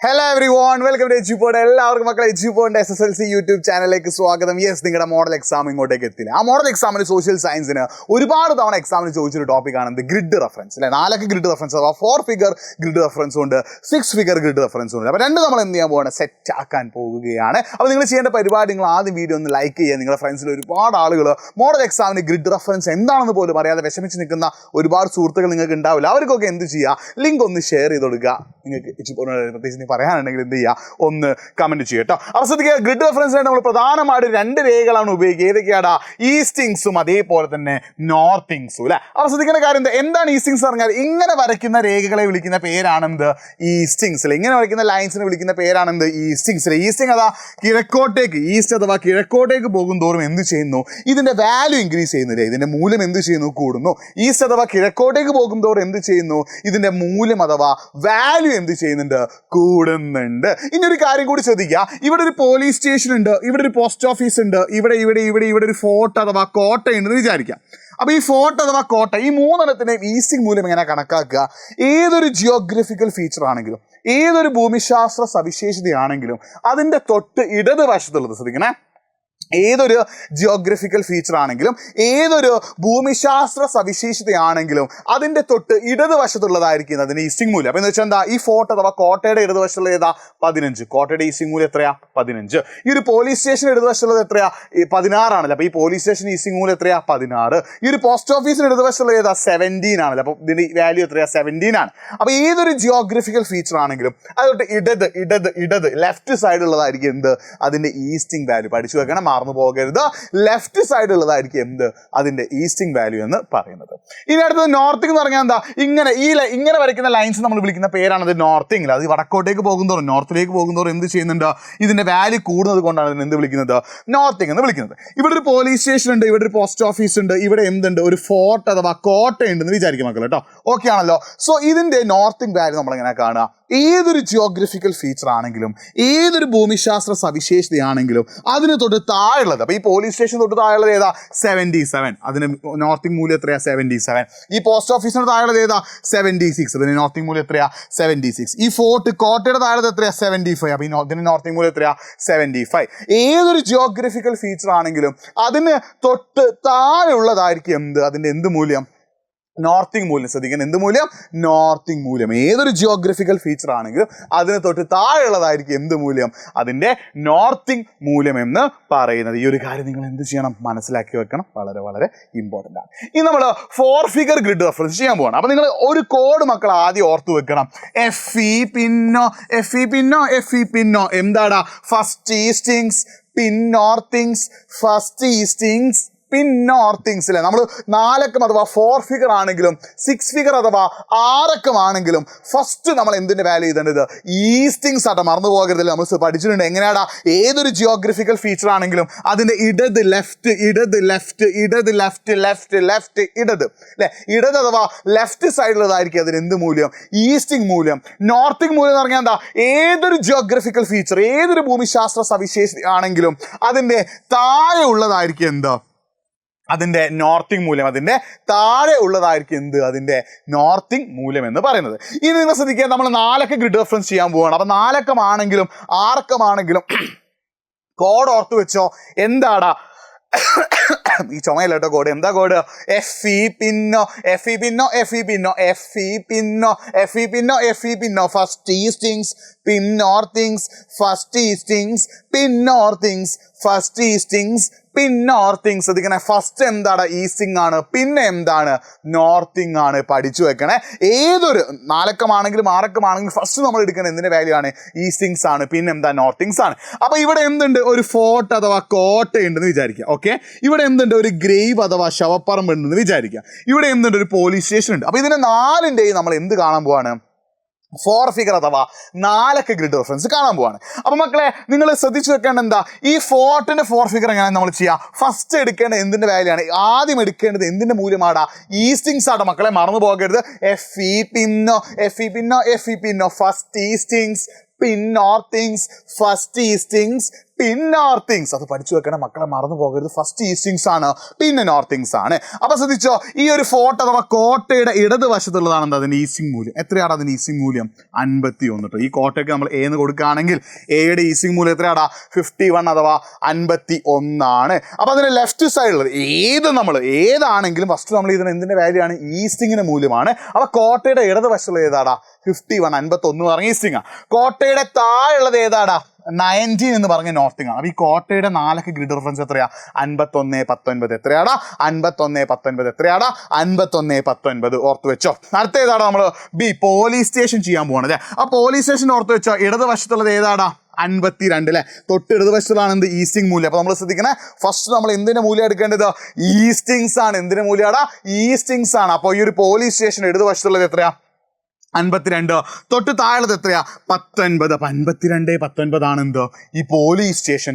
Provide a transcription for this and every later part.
Hello everyone, welcome to HUPod. എല്ലാവർക്കും മക്കളെ HUPod SSLC YouTube ചാനലിലേക്ക് സ്വാഗതം. യെസ്, നിങ്ങളുടെ മോഡൽ എക്സാം ഇങ്ങോട്ടേക്ക് എത്തില്ല. ആ മോഡൽ എക്സാമിന് സോഷ്യൽ സയൻസിന് ഒരുപാട് തവണ എക്സാമിന് ചോദിച്ചൊരു ടോപ്പിക്കാണ് ഗ്രിഡ് റെഫറൻസ് അല്ലെ. 4 ഗ്രിഡ് റെഫറൻസ് അഥവാ 4 ഫിഗർ ഗ്രിഡ് റെഫറൻസ് ഉണ്ട്, 6 ഫിഗർ ഗ്രിഡ് റെഫറൻസ് ഉണ്ട്. അപ്പോൾ നമ്മൾ എന്ത് ചെയ്യാൻ പോവാണ്, സെറ്റ് ആക്കാൻ പോവുകയാണ്. അപ്പോൾ നിങ്ങൾ ചെയ്യേണ്ട പരിപാടി, നിങ്ങൾ ആദ്യം വീഡിയോ ഒന്ന് ലൈക്ക് ചെയ്യുക. നിങ്ങളുടെ ഫ്രണ്ട്സിൽ ഒരുപാട് ആളുകൾ മോഡൽ എക്സാമിന് ഗ്രിഡ് റെഫറൻസ് എന്താണെന്ന് പോലും അറിയാതെ വിഷമിച്ച് നിൽക്കുന്ന ഒരുപാട് സുഹൃത്തുക്കൾ നിങ്ങൾക്ക് ഉണ്ടാവില്ല. അവർക്കൊക്കെ എന്ത് ചെയ്യുക, ലിങ്ക് ഒന്ന് ഷെയർ ചെയ്ത് കൊടുക്കുക. നിങ്ങൾക്ക് HUPod പ്രത്യേകിച്ച് പറയാനുണ്ടെങ്കിൽ എന്ത് ചെയ്യുക, ഒന്ന് കമന്റ് ചെയ്യട്ടോ. അപ്പോൾ ശ്രദ്ധിക്കുക, ഗ്രിഡ് റെഫറൻസിനായിട്ട് നമ്മൾ പ്രധാനമായിട്ട് 2 രേഖകളാണ് ഉപയോഗിക്കുക. ഏതൊക്കെയാണ്? ഈസ്റ്റിങ്സും അതേപോലെ തന്നെ നോർത്തിങ്സും അല്ലെ. അപ്പോൾ ശ്രദ്ധിക്കേണ്ട കാര്യം എന്താണ് ഈസ്റ്റിങ്സ് പറഞ്ഞാൽ, ഇങ്ങനെ വരയ്ക്കുന്ന രേഖകളെ വിളിക്കുന്ന പേരാണെന്ത്, ഈസ്റ്റിങ്സ് അല്ലെ. ഇങ്ങനെ വരയ്ക്കുന്ന ലൈൻസിനെ വിളിക്കുന്ന പേരാണെന്ത്, ഈസ്റ്റിങ്സ് അല്ലെ. ഈസ്റ്റിങ് അതാ കിഴക്കോട്ടേക്ക്, ഈസ്റ്റ് അഥവാ കിഴക്കോട്ടേക്ക് പോകും തോറും എന്ത് ചെയ്യുന്നു, ഇതിന്റെ വാല്യൂ ഇൻക്രീസ് ചെയ്യുന്നില്ലേ, ഇതിന്റെ മൂല്യം എന്ത് ചെയ്യുന്നു, കൂടുന്നു. ഈസ്റ്റ് അഥവാ കിഴക്കോട്ടേക്ക് പോകും തോറും എന്ത് ചെയ്യുന്നു, ഇതിന്റെ മൂല്യം അഥവാ വാല്യൂ എന്ത് ചെയ്യുന്നുണ്ട്, കൂടുന്നുണ്ട്. ഇനി ഒരു കാര്യം കൂടി ശ്രദ്ധിക്കുക, ഇവിടെ ഒരു പോലീസ് സ്റ്റേഷൻ ഉണ്ട്, ഇവിടെ ഒരു പോസ്റ്റ് ഓഫീസ് ഉണ്ട്, ഇവിടെ ഇവിടെ ഇവിടെ ഇവിടെ ഒരു ഫോർട്ട് അഥവാ കോട്ട ഉണ്ടെന്ന് വിചാരിക്കാം. അപ്പോൾ ഈ ഫോർട്ട് അഥവാ കോട്ട, ഈ 3 ഈസ്റ്റിംഗ് മൂല്യം എങ്ങനെ കണക്കാക്കുക, ഏതൊരു ജിയോഗ്രഫിക്കൽ ഫീച്ചർ ആണെങ്കിലും, ഏതൊരു ഭൂമിശാസ്ത്ര സവിശേഷതയാണെങ്കിലും അതിൻ്റെ തൊട്ട് ഇടതുവശത്തുള്ളത് ശ്രദ്ധിക്കണേ, ഏതൊരു ജിയോഗ്രഫിക്കൽ ഫീച്ചർ ആണെങ്കിലും, ഏതൊരു ഭൂമിശാസ്ത്ര സവിശേഷതയാണെങ്കിലും അതിൻ്റെ തൊട്ട് ഇടതുവശത്തുള്ളതായിരിക്കും അതിൻ്റെ ഈസ്റ്റിംഗ് മൂല്യം. അപ്പോൾ എന്ന് വെച്ചാൽ എന്താ, ഈ ഫോർട്ട് അഥവാ കോട്ടയുടെ ഇടതുവശത്തുള്ള ഏതാ, 15. കോട്ടയുടെ ഈസ്റ്റിംഗ് മൂല്യം എത്രയാ, 15. ഈ ഒരു പോലീസ് സ്റ്റേഷൻ ഇടതുവശത്തുള്ളത് എത്രയാ, 16 ആണല്ലോ. അപ്പോൾ ഈ പോലീസ് സ്റ്റേഷൻ ഈസ്റ്റിംഗ് മൂല്യം എത്രയാ, 16. ഈ ഒരു പോസ്റ്റ് ഓഫീസിന് ഇടതുവശത്തുള്ള ഏതാ, 17 ആണല്ലോ. അപ്പോൾ ഇതിൻ്റെ വാല്യൂ എത്രയാ, 17 ആണ്. അപ്പോൾ ഏതൊരു ജിയോഗ്രഫിക്കൽ ഫീച്ചർ ആണെങ്കിലും അതുകൊണ്ട് ഇടത് ലെഫ്റ്റ് സൈഡ് ഉള്ളതായിരിക്കും എന്ത്, അതിൻ്റെ ഈസ്റ്റിംഗ് വാല്യൂ. പഠിച്ചു വെക്കണം, മറന്നു പോകരുത്. ലെഫ്റ്റ് സൈഡ് ഉള്ളതായിരിക്കും എന്ത്, അതിന്റെ ഈസ്റ്റിംഗ് വാല്യൂ എന്ന് പറയുന്നത്. ഇനി അടുത്തത് നോർത്തിങ് എന്ന് പറഞ്ഞാൽ എന്താ, ഇങ്ങനെ വരയ്ക്കുന്ന ലൈൻസ് നമ്മൾ വിളിക്കുന്ന പേരാണത് നോർത്തിങ്. അത് വടക്കോട്ടേക്ക് പോകുന്നതോറും നോർത്തിലേക്ക് പോകുന്നതോറും എന്ത് ചെയ്യുന്നുണ്ട്, ഇതിന്റെ വാല്യൂ കൂടുന്നത് കൊണ്ടാണ് ഇതിന് എന്ത് വിളിക്കുന്നത്, നോർത്തിങ് എന്ന് വിളിക്കുന്നത്. ഇവിടെ ഒരു പോലീസ് സ്റ്റേഷൻ ഉണ്ട്, ഇവിടെ ഒരു പോസ്റ്റ് ഓഫീസ് ഉണ്ട്, ഇവിടെ എന്തുണ്ട്, ഒരു ഫോർട്ട് അഥവാ കോട്ട ഉണ്ടെന്ന് വിചാരിക്കും മക്കൾ കേട്ടോ. ഓക്കെ ആണല്ലോ. സോ ഇതിന്റെ നോർത്തിങ് വാല്യൂ നമ്മൾ എങ്ങനെ കാണുക, ഏതൊരു ജിയോഗ്രഫിക്കൽ ഫീച്ചർ ആണെങ്കിലും, ഏതൊരു ഭൂമിശാസ്ത്ര സവിശേഷതയാണെങ്കിലും അതിന് തൊട്ട് താഴെയുള്ളത്, അപ്പോൾ ഈ പോലീസ് സ്റ്റേഷൻ തൊട്ട് താഴെയുള്ളത് ഏതാ, 77. അതിന് നോർത്തിങ് മൂല്യം എത്രയാ, 77. ഈ പോസ്റ്റ് ഓഫീസിന് താഴെയുള്ളത് ഏതാ, 76. അതിന് നോർത്തിങ് മൂല്യം എത്രയാ, 76. ഈ ഫോർട്ട് കോട്ടയുടെ താഴെ എത്രയാ, 75. അപ്പോൾ ഇതിന് നോർത്തിങ് മൂല്യം എത്രയാ, 75. ഏതൊരു ജിയോഗ്രഫിക്കൽ ഫീച്ചർ ആണെങ്കിലും അതിന് തൊട്ട് താഴെയുള്ളതായിരിക്കും എന്ത്, അതിൻ്റെ എന്ത് മൂല്യം, നോർത്തിങ് മൂല്യം. ശ്രദ്ധിക്കാൻ, എന്ത് മൂല്യം, നോർത്തിങ് മൂല്യം. ഏതൊരു ജിയോഗ്രഫിക്കൽ ഫീച്ചർ ആണെങ്കിലും അതിന് തൊട്ട് താഴെയുള്ളതായിരിക്കും എന്ത് മൂല്യം, അതിൻ്റെ നോർത്തിങ് മൂല്യം എന്ന് പറയുന്നത്. ഈ ഒരു കാര്യം നിങ്ങൾ എന്ത് ചെയ്യണം, മനസ്സിലാക്കി വെക്കണം, വളരെ വളരെ ഇമ്പോർട്ടൻ്റ് ആണ്. ഇനി നമ്മൾ 4 ഫിഗർ ഗ്രിഡ് റെഫറൻസ് ചെയ്യാൻ പോകണം. അപ്പോൾ നിങ്ങൾ ഒരു കോഡ് മക്കൾ ആദ്യം ഓർത്ത് വെക്കണം, FE പിന്നോ എന്താടാ, ഫസ്റ്റ് ഈസ്റ്റിങ്സ്, പിൻ നോർത്തിങ്സ്, ഫസ്റ്റ് ഈസ്റ്റിങ്സ്, പിൻ നോർത്തിങ്സ് അല്ലേ. നമ്മൾ 4 അക്കം അഥവാ 4 ഫിഗർ ആണെങ്കിലും 6 ഫിഗർ അഥവാ 6 അക്കം ആണെങ്കിലും ഫസ്റ്റ് നമ്മൾ എന്തിൻ്റെ വാല്യൂ ചെയ്തേണ്ടത്, ഈസ്റ്റിങ്സ് ആട്ടോ, മറന്നു പോകരുതല്ലേ. നമ്മൾ പഠിച്ചിട്ടുണ്ട് എങ്ങനെയാടാ, ഏതൊരു ജിയോഗ്രഫിക്കൽ ഫീച്ചർ ആണെങ്കിലും അതിൻ്റെ ഇടത് ലെഫ്റ്റ് അല്ലേ, ഇടത് അഥവാ ലെഫ്റ്റ് സൈഡിലുള്ളതായിരിക്കും അതിന് എന്ത് മൂല്യം, ഈസ്റ്റിംഗ് മൂല്യം. നോർത്തിങ് മൂല്യം എന്ന് പറഞ്ഞാൽ എന്താ, ഏതൊരു ജിയോഗ്രഫിക്കൽ ഫീച്ചർ, ഏതൊരു ഭൂമിശാസ്ത്ര സവിശേഷത ആണെങ്കിലും അതിൻ്റെ താഴെ ഉള്ളതായിരിക്കും എന്ത്, അതിൻ്റെ നോർത്തിങ് മൂല്യം. അതിൻ്റെ താഴെ ഉള്ളതായിരിക്കും എന്ത്, അതിൻ്റെ നോർത്തിങ് മൂല്യം എന്ന് പറയുന്നത്. ഇനി നിങ്ങൾ ശ്രദ്ധിക്കുക, നമ്മൾ 4 അക്കം ഗ്രിഡ് റെഫറൻസ് ചെയ്യാൻ പോവുകയാണ്. അപ്പോൾ 4 അക്കമാണെങ്കിലും 6 അക്കമാണെങ്കിലും കോഡ് ഓർത്ത് വെച്ചോ, എന്താടാ ഈ ചുമയല്ല കേട്ടോ കോഡ്, എന്താ കോഡ്, FE പിന്നോ ഫസ്റ്റ് ഈസ്റ്റിങ്സ്, പിൻ നോർത്തിങ്സ്, ഫസ്റ്റ് ഈസ്റ്റിങ്സ്, പിൻ നോർത്തിങ്സ്, ഫസ്റ്റ് ഈസ്റ്റിങ്സ്, പിൻ നോർത്തിങ്സ്. ശ്രദ്ധിക്കണേ, ഫസ്റ്റ് എന്താണ്, ഈസ്റ്റിംഗ് ആണ്, പിന്നെ എന്താണ്, നോർത്തിങ് ആണ്. പഠിച്ചു വെക്കണേ. ഏതൊരു 4 അക്കമാണെങ്കിലും 6 അക്കമാണെങ്കിലും ഫസ്റ്റ് നമ്മൾ എടുക്കുന്നത് എന്തിൻ്റെ വാല്യൂ ആണ്, ഈസ്റ്റിങ്സ് ആണ്, പിന്നെ എന്താ, നോർത്തിങ്സ് ആണ്. അപ്പോൾ ഇവിടെ എന്തുണ്ട്, ഒരു ഫോർട്ട് അഥവാ കോട്ട ഉണ്ടെന്ന് വിചാരിക്കുക. ഓക്കെ, ഇവിടെ എന്തുണ്ട്, ഒരു ഗ്രേവ് അഥവാ ശവപ്പറമ്പ് ഉണ്ടെന്ന് വിചാരിക്കുക. ഇവിടെ എന്തുണ്ട്, ഒരു പോലീസ് സ്റ്റേഷൻ ഉണ്ട്. അപ്പോൾ ഇതിനെ 4ൻ്റെയും നമ്മൾ എന്ത് കാണാൻ പോവാണ്, 4 ഫിഗർ അഥവാ 4 അക്ക ഗ്രിഡ് റെഫറൻസ് കാണാൻ പോവാണ്. അപ്പോൾ മക്കളെ നിങ്ങൾ ശ്രദ്ധിച്ചു വെക്കേണ്ടത് എന്താ, ഈ ഫോർട്ടിൻ്റെ 4 ഫിഗർ എങ്ങനെ നമ്മൾ ചെയ്യുക, ഫസ്റ്റ് എടുക്കേണ്ടത് എന്തിൻ്റെ വാല്യൂ ആണ്, ആദ്യം എടുക്കേണ്ടത് എന്തിൻ്റെ മൂല്യമാടാ, ഈസ്റ്റിങ്സ് ആട്ടോ മക്കളെ, മറന്നു പോകരുത്. FE പിന്നോ ഫസ്റ്റ് ഈസ്റ്റിങ്സ്, പിൻ നോർത്തിങ്സ്, ഫസ്റ്റ് ഈസ്റ്റിങ്സ്, പിന്നെ നോർത്തിങ്സ്. അത് പഠിച്ചു വെക്കണം മക്കളെ, മറന്നു പോകരുത്. ഫസ്റ്റ് ഈസ്റ്റിങ്സ് ആണ്, പിന്നെ നോർത്തിങ്സ് ആണ്. അപ്പൊ ശ്രദ്ധിച്ചോ, ഈ ഒരു ഫോർട്ട് അഥവാ കോട്ടയുടെ ഇടതുവശത്തുള്ളതാണ് എന്താ അതിന്റെ ഈസ്റ്റിംഗ് മൂല്യം. എത്രയാണ് അതിന്റെ ഈസ്റ്റിംഗ് മൂല്യം? 51. ഈ കോട്ടയ്ക്ക് നമ്മൾ എന്ന് കൊടുക്കുകയാണെങ്കിൽ എയുടെ ഈസ്റ്റിംഗ് മൂല്യം എത്രയാടാ? 51 അഥവാ 51 ആണ്. അപ്പൊ അതിന്റെ ലെഫ്റ്റ് സൈഡിലുള്ളത് ഏതാണെങ്കിലും ഫസ്റ്റ് നമ്മൾ ഇതിന് എന്തിന്റെ വാല്യൂ ആണ്? ഈസ്റ്റിങ്ങിന്റെ മൂല്യമാണ്. അപ്പൊ കോട്ടയുടെ ഇടതുവശത്തുള്ളത് ഏതാടാ? 51, 51 പറഞ്ഞ ഈസ്റ്റിംഗ് ആണ്. കോട്ടയുടെ താഴെയുള്ളത് ഏതാടാ? 19 എന്ന് പറഞ്ഞ നോർത്തിങ് ആണ്. അപ്പൊ ഈ കോട്ടയുടെ 4 ഗ്രിഡ് റെഫറൻസ് എത്രയാ? 51, 19. എത്രയാടാ? 51, 19. എത്രയാടാ? 51, 19. ഓർത്ത് വെച്ചോ. അടുത്ത ഏതാടാ? നമ്മൾ ബി, പോലീസ് സ്റ്റേഷൻ ചെയ്യാൻ പോവാണ് അല്ലേ. ആ പോലീസ് സ്റ്റേഷൻ ഓർത്ത് വെച്ചോ. ഇടതുവശത്തുള്ളത് ഏതാടാ? 52 അല്ലേ. തൊട്ട് ഇടതുവശത്തുള്ളതാണ് എന്ത്? ഈസ്റ്റിംഗ് മൂല്യം. അപ്പൊ നമ്മൾ ശ്രദ്ധിക്കണേ, ഫസ്റ്റ് നമ്മൾ എന്തിന്റെ മൂല്യം എടുക്കേണ്ടത്? ഈസ്റ്റിങ്സ് ആണ്. എന്തിന്റെ മൂല്യമാടാ? ഈസ്റ്റിങ്സ് ആണ്. അപ്പൊ ഈ ഒരു പോലീസ് സ്റ്റേഷൻ ഇടതുവശത്തുള്ളത് എത്രയാ? 52. തൊട്ട് താഴെ എത്രയാ? 19. അപ്പൊ 52, 19 ആണ് എന്ത്? ഈ police station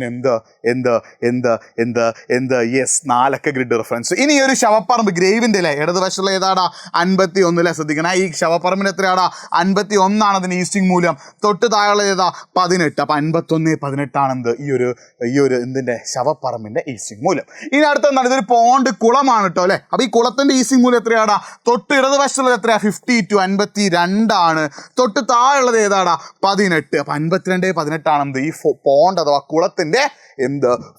yes, 4 grid reference. ഇനി ഈ ഒരു ശവപ്പറമ്പ് ഗ്രേവിന്റെ അല്ലേ ഇടതുവശത്തുള്ള ഏതാടാ? 51 അല്ലേ. ശ്രദ്ധിക്കണം, ഈ ശവപ്പറമ്പിന് എത്രയാടാ? 51 ആണ് അതിന് ഈസ്റ്റിംഗ് മൂല്യം. തൊട്ട് താഴെ ഏതാ? 18. അപ്പൊ 51, 18 ആണ് എന്ത്? ഈ ഒരു എന്തിന്റെ? ശവപ്പറമ്പിന്റെ ഈസ്റ്റിംഗ് മൂല്യം. ഇനി അടുത്ത എന്താണ്? ഇതൊരു പോണ്ട്, കുളമാണ് കേട്ടോ അല്ലെ. അപ്പൊ ഈ കുളത്തിന്റെ ഈസ്റ്റിംഗ് മൂല്യം എത്രയാടാ? തൊട്ട് ഇടതുവശത്തുള്ളത് എത്രയാ? 52, 52 ആണ്. തൊട്ട് താഴെയുള്ളത് ഏതാടാ? 18. അപ്പൊ 52, 18 ആണ് ഈ പോണ്ട് അഥവാ കുളത്തിന്റെ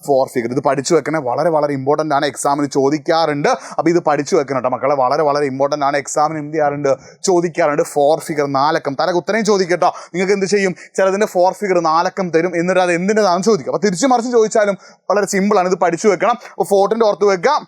4 ഫിഗർ. ഇത് പഠിച്ചു വെക്കണേ, വളരെ വളരെ ഇമ്പോർട്ടൻ്റ് ആണ്, എക്സാമിന് ചോദിക്കാറുണ്ട്. അപ്പൊ ഇത് പഠിച്ചു വെക്കണം കേട്ടോ മക്കളെ, വളരെ വളരെ ഇമ്പോർട്ടൻ്റ് ആണ്, എക്സാമിന് എന്ത് ചെയ്യാറുണ്ട്? ചോദിക്കാറുണ്ട്. 4 ഫിഗർ 4 അക്കം തനക്ക് ഉത്തരം ചോദിക്കട്ടോ. നിങ്ങൾക്ക് എന്ത് ചെയ്യും? ചിലതിന്റെ 4 ഫിഗർ 4 അക്കം തരും, എന്നിട്ട് അത് എന്തിൻ്റെതാണെന്ന് ചോദിക്കും. അപ്പൊ തിരിച്ചു മറിച്ച് ചോദിച്ചാലും വളരെ സിമ്പിൾ ആണ്. ഇത് പഠിച്ചു വെക്കണം. ഫോർട്ടിന്റെ ഓർത്ത് വെക്കാം.